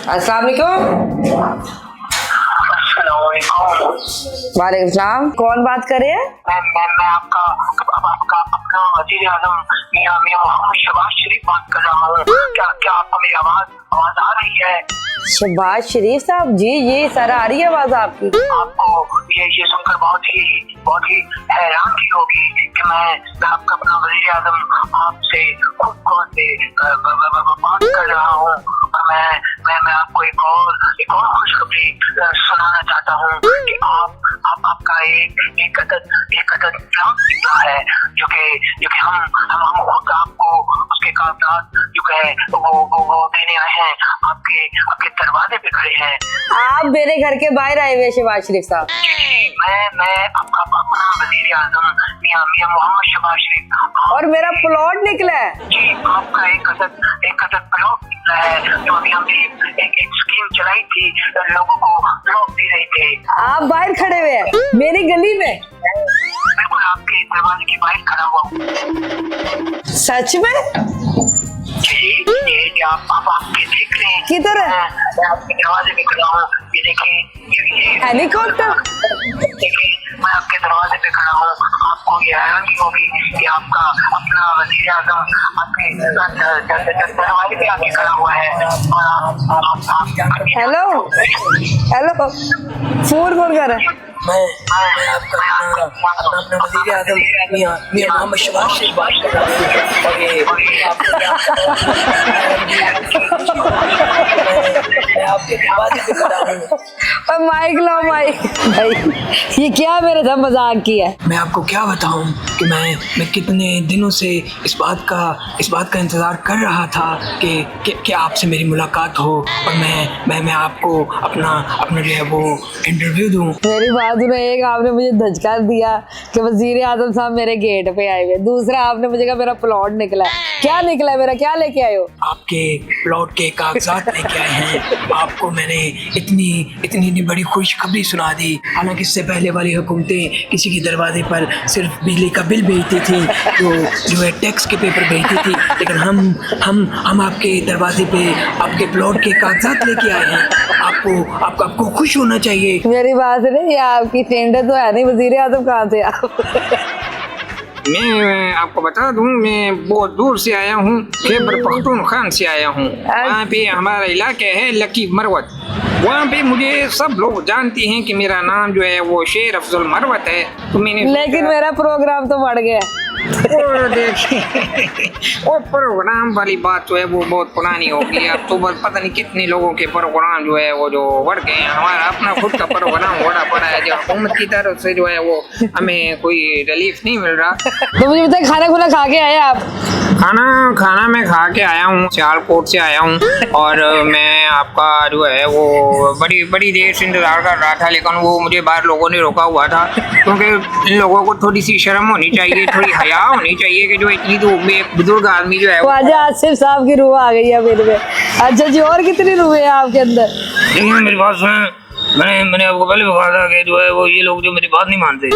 अस्सलाम वालेकुम। वालेकुम सलाम। कौन बात कर रहे हैं? मैं आपका अपना वज़ीर आज़म मियां मोहम्मद शहबाज शरीफ बात कर रहा हूँ। क्या आपको मेरी आवाज आ रही है? शहबाज शरीफ साहब, जी सर, आ रही है आवाज आपकी। आपको ये सुनकर बहुत ही हैरानी होगी कि मैं आपका अपना वज़ीर आज़म आपसे खुद बात कर रहा हूँ। और मैं आपको एक और खुशखबरी सुनाना चाहता हूँ कि आपका एक अदद ब्लॉग निकला है जो कि हम खुद आपको उसके कागजात जो है वो देने आए हैं। आपके दरवाजे पे खड़े हैं। आप मेरे घर के बाहर आए हुए शहबाज शरीफ साहब? मैं आपका अपना वज़ीर आज़म मियां मोहम्मद शहबाज शरीफ। और मेरा प्लॉट निकला है? जी, आपका एक अदद प्लॉट निकला है जो अभी हमने एक स्कीम चलाई थी, लोगों को प्लॉट दे रहे थे। आप बाहर खड़े हुए हैं मेरी गली में? बिल्कुल आपके दरवाजे के बाहर खड़ा हुआ हूँ। सच में? ये आप आपके देख रहे हैं किधर है? मैं आपके दरवाजे पे खड़ा हूँ। ये देखिए हेलीकॉप्टर। देखिए मैं आपके दरवाजे पे खड़ा हूँ। आपको ये हैरानी होगी कि आपका अपना वज़ीर आज़म आपके दरवाजे पे आके खड़ा हुआ है। और हेलो, फोन कौन कर रहा है? मैं आपका अपना वज़ीर आज़म मियां मोहम्मद शहबाज शरीफ बात कर रहा हूँ। और ये आपको क्या मैं आपके दरवाजे पे खड़ा हूँ। और माइक लो माइक। भाई ये क्या मेरे साथ मजाक किया? मैं आपको क्या बताऊं कि मैं कितने दिनों से इस बात का इंतज़ार कर रहा था कि आपसे मेरी मुलाकात हो और मैं आपको अपना जो है वो इंटरव्यू दूं। मेरी बात सुनो, एक आपने मुझे धचका दिया कि वज़ीर आज़म साहब मेरे गेट पे आए हुए, दूसरा आपने मुझे कहा मेरा प्लॉट निकला है। क्या निकला है मेरा? क्या लेके आए हो? आपके प्लॉट के कागजात लेके आए हैं। आपको मैंने इतनी बड़ी खुशखबरी सुना दी। हालांकि इससे पहले वाली हुकूमतें किसी के दरवाजे पर सिर्फ बिजली का बिल भेजती थी, जो है टैक्स के पेपर भेजती थी, लेकिन हम आपके दरवाजे पे आपके प्लॉट के कागजात लेके आए हैं। आपको खुश होना चाहिए। मेरी बात नहीं, ये आपकी टेंडर तो है नहीं। वज़ीर आज़म कहाँ थे आप? मैं आपको बता दूं, मैं बहुत दूर से आया हूँ, खैबर पख्तूनख्वा से आया हूँ। वहाँ पे हमारा इलाका है लकी मरवत। वहाँ पे मुझे सब लोग जानते हैं कि मेरा नाम जो है वो शेर अफजल मरवत है। तो मैंने लेकिन मेरा प्रोग्राम तो बढ़ गया। वो देखिए वो प्रोग्राम वाली बात जो है वो बहुत पुरानी हो गई। अब तो पता नहीं कितने लोगों के प्रोग्राम जो है वो जो बढ़ गए हैं। हमारा अपना खुद का प्रोग्राम बड़ा पड़ा है, जो हुकूमत की तरफ से जो है वो हमें कोई रिलीफ नहीं मिल रहा। तो मुझे बताइए, खाना खुना खा के आए आप? खाना मैं खा के आया हूँ, सियालकोट से आया हूँ। और मैं आपका जो है वो बड़ी देर से इंतजार कर रहा था, लेकिन वो मुझे बाहर लोगों ने रोका हुआ था, क्योंकि इन लोगों को थोड़ी सी शर्म होनी चाहिए, थोड़ी हया होनी चाहिए कि जो इतनी धूप में एक बुजुर्ग आदमी जो है ख्वाजा आसिफ साहब की रूह आ गई है मेरे में। अच्छा जी, और कितनी रूह है आपके अंदर? देखिए मेरी बात सुने, मैंने आपको पहले भी कहा था कि जो है वो ये लोग जो मेरी बात नहीं मानते।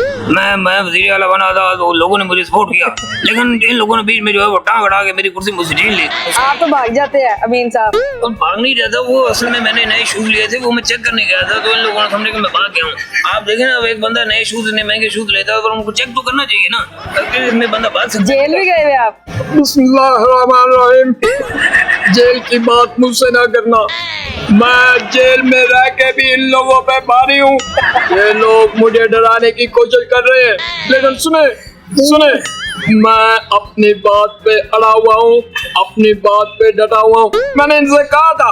मैं वज़ीर आला बना था तो लोगों ने मुझे सपोर्ट किया, लेकिन इन लोगों ने बीच में जो है वो टांग अड़ा के मेरी कुर्सी मुझसे छीन ली। आप तो भाग जाते हैं अमीन साहब। तो भाग नहीं रहा था, वो असल में मैंने नए शूज लिए थे, वो मैं चेक करने गया था, तो इन लोगों ने समझे कि मैं भाग गया हूँ। आप देखें ना, अब एक बंदा नए शूज इतने महंगे शूज लेता है तो उनको चेक तो करना चाहिए ना, ताकि इसमें बंदा भाग सके। जेल भी गए हुए आप? बिस्मिल्लाहिर्रहमानिर्रहीम। जेल की बात मुझसे ना करना। मैं जेल में रह के भी इन लोगों पे भारी हूँ। ये लोग मुझे डराने की कोशिश कर रहे हैं, लेकिन सुने, मैं अपनी बात पे अड़ा हुआ हूँ, अपनी बात पे डटा हुआ हूँ। मैंने इनसे कहा था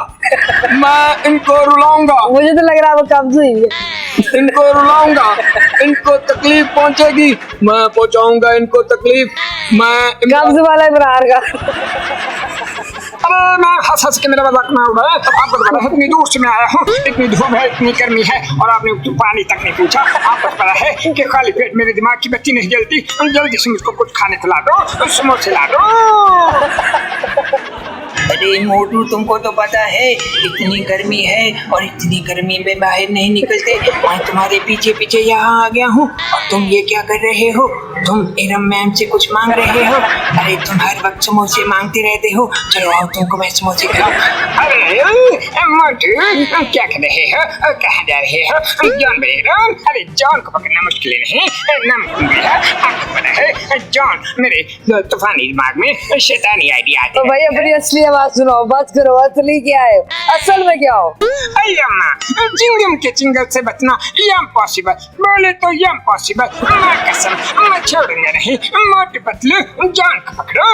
मैं इनको रुलाऊंगा। मुझे तो लग रहा है वो कब्ज हुई है। इनको रुलाऊंगा, इनको तकलीफ पहुंचेगी, मैं पहुंचाऊंगा इनको तकलीफ। मैं कब्ज वाला इमरान का। अरे मैं हंस के मेरा मजाक ना उड़ाए। आपको तो पता है इतनी दूर से मैं आया हूँ, इतनी धूप है, इतनी गर्मी है, और आपने पानी तक नहीं पूछा। आपको पता है कि खाली पेट मेरे दिमाग की बत्ती नहीं जलती। जल्दी से मुझको कुछ खाने खिला दो, समोसे ला दो। अरे मोटू, तुमको तो पता है इतनी गर्मी है और इतनी गर्मी में बाहर नहीं निकलते। मैं तुम्हारे पीछे यहाँ आ गया हूँ और तुम ये क्या कर रहे हो? तुम इरम मैम से कुछ मांग रहे हो? अरे तुम हर वक्त समोसे मांगते रहते हो, चलो आओ तुमको मैं समोसे खिलाऊं। अरे मोटू क्या कर रहे हो, कहाँ जा रहे हो? जॉन बनेगा? अरे जॉन को पकड़ना मुश्किल नहीं, आपको पता है जॉन मेरे तूफानी दिमाग में शैतानी आइडिया आती तो भाई अपनी असली आवाज सुनाओ, बात करो, असली क्या है, असल में क्या हो? अम्मा चिंगम के चिंगल से बचना इम्पॉसिबल, बोले तो इम्पॉसिबल, माँ कसम मैं छोड़ूंगा नहीं, मोटे पतलू जॉन को पकड़ो।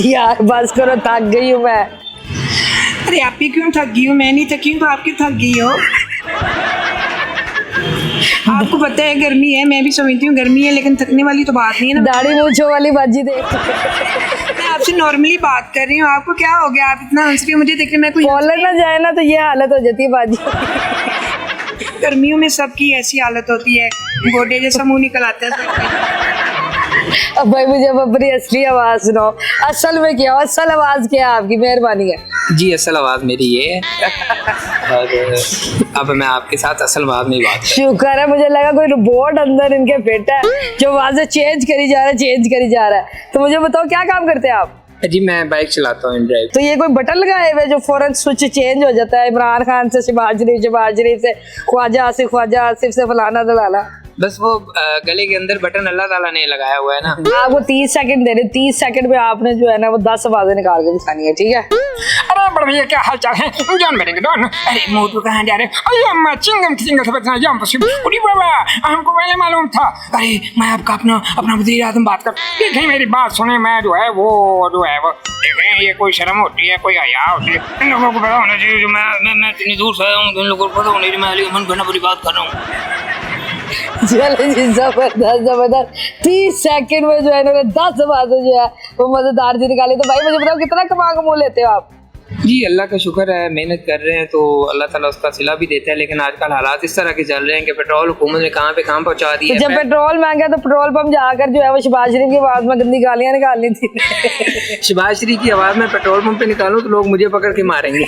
यार बस करो, थक गई हूँ मैं। अरे आप ही क्यों थक गई हो? मैं नहीं थकी हूँ तो आप क्यों थक गई हो? आपको पता है गर्मी है, मैं भी समझती हूँ गर्मी है, लेकिन थकने वाली तो बात नहीं है ना। दाढ़ी मूंछों वाली बाजी देख, मैं आपसे नॉर्मली बात कर रही हूँ, आपको क्या हो गया? आप इतना हंस रही हो, मुझे देख के मैं कोई कॉलर ना जाए ना तो ये हालत हो जाती है बाजी। गर्मियों में सबकी ऐसी हालत होती है, गोडे जैसा मुंह निकल आता है। अब भाई मुझे अब अपनी असली आवाज सुनाओ, असल में क्या हो, असल आवाज क्या है आपकी, मेहरबानी है। जी असल आवाज मेरी ये है और अब मैं आपके साथ असल आवाज में बात शुक्र है, मुझे लगा कोई रोबोट अंदर इनके फिट है जो आवाजें चेंज करी जा रहा है। तो मुझे बताओ क्या काम करते हैं आप? जी मैं बाइक चलाता हूँ ड्राइव। तो ये कोई बटन लगाए हुए जो फौरन स्विच चेंज हो जाता है, इमरान खान से शहबाज शरीफ से ख्वाजा आसिफ से फलाना दलाला? बस वो गले के अंदर बटन अल्लाह ताला ने लगाया हुआ है ना। आपको 30 सेकंड दे रहे, 30 सेकंड में आपने जो है ना वो 10 आवाजें निकाल के दिखानी है, ठीक है? अरे बड़े भैया क्या हाल चाल है? जॉन बनेंगे डॉन। अरे मोटू कहाँ जा रहे हो? अरे अम्मा चिंगम की चिंगल से बचना इम्पॉसिबल, उड़ी बाबा हमको पहले मालूम था। अरे मैं आपका अपना वज़ीर आज़म बात कर। देखें मेरी बात सुने, मैं जो है वो देखें ये कोई शर्म होती है, कोई हया होती है, इन लोगों को पता होना चाहिए। मैं इतनी दूर से आया हूँ, इन लोगों को पता होना चाहिए मैं अली मन बुरी बात कर रहा हूँ। चलो जी, जबरदस्त 30 सेकंड में जो है ना 10 आवाजें जो है वो मजेदार जी निकाली। तो भाई मुझे बताओ कितना कमा लेते हो आप? जी अल्लाह का शुक्र है, मेहनत कर रहे हैं तो अल्लाह ताला उसका सिला भी देता है, लेकिन आजकल हालात इस तरह के चल रहे हैं कि पेट्रोल हुकूमत ने कहाँ पे कहाँ पहुँचा दिया तो जब पेट्रोल महंगा तो पेट्रोल पंप जाकर जो है वो शहबाज शरीफ की आवाज में गंदी गालियां निकालनी थी। शहबाज शरीफ की आवाज में पेट्रोल पंप पे निकालूं तो लोग मुझे पकड़ के मारेंगे।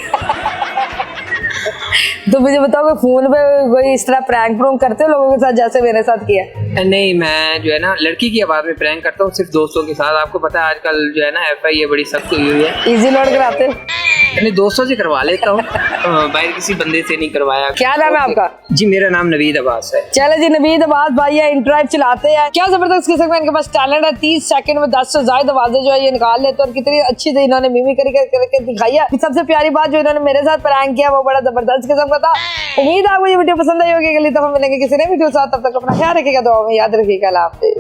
तो मुझे बताओ कोई फोन पे कोई इस तरह प्रैंक करते हो लोगों के साथ जैसे मेरे साथ किया? नहीं मैं जो है ना लड़की की आवाज में प्रैंक करता हूँ, सिर्फ दोस्तों के साथ। आपको पता है आजकल जो है ना FI बड़ी सख्त हुई हुई है। इजी लोड कराते हो? अपने दोस्तों से करवा लेता हूँ, बाहर किसी बंदे से नहीं करवाया। क्या नाम है आपका? जी मेरा नाम नवीद अब्बास है। चले जी, नवीद अब्बास भाई है, इंटरव्यू चलाते हैं, क्या जबरदस्त किस्म में इनके पास टैलेंट है। 30 सेकंड में 10 से ज्यादा आवाजें जो है ये निकाल लेते हैं और कितनी अच्छी से इन्होंने मिमिक्री करके दिखाई है। सबसे प्यारी बात जो इन्होंने मेरे साथ प्रैंक किया वो बड़ा जबरदस्त किस्म का था। उम्मीद आपको ये वीडियो पसंद आई होगी। अगली दफा मिलेंगे किसी नई वीडियो के साथ, तब तक अपना ख्याल रखिएगा, दुआ में याद रखिएगा। अल्लाह हाफिज़।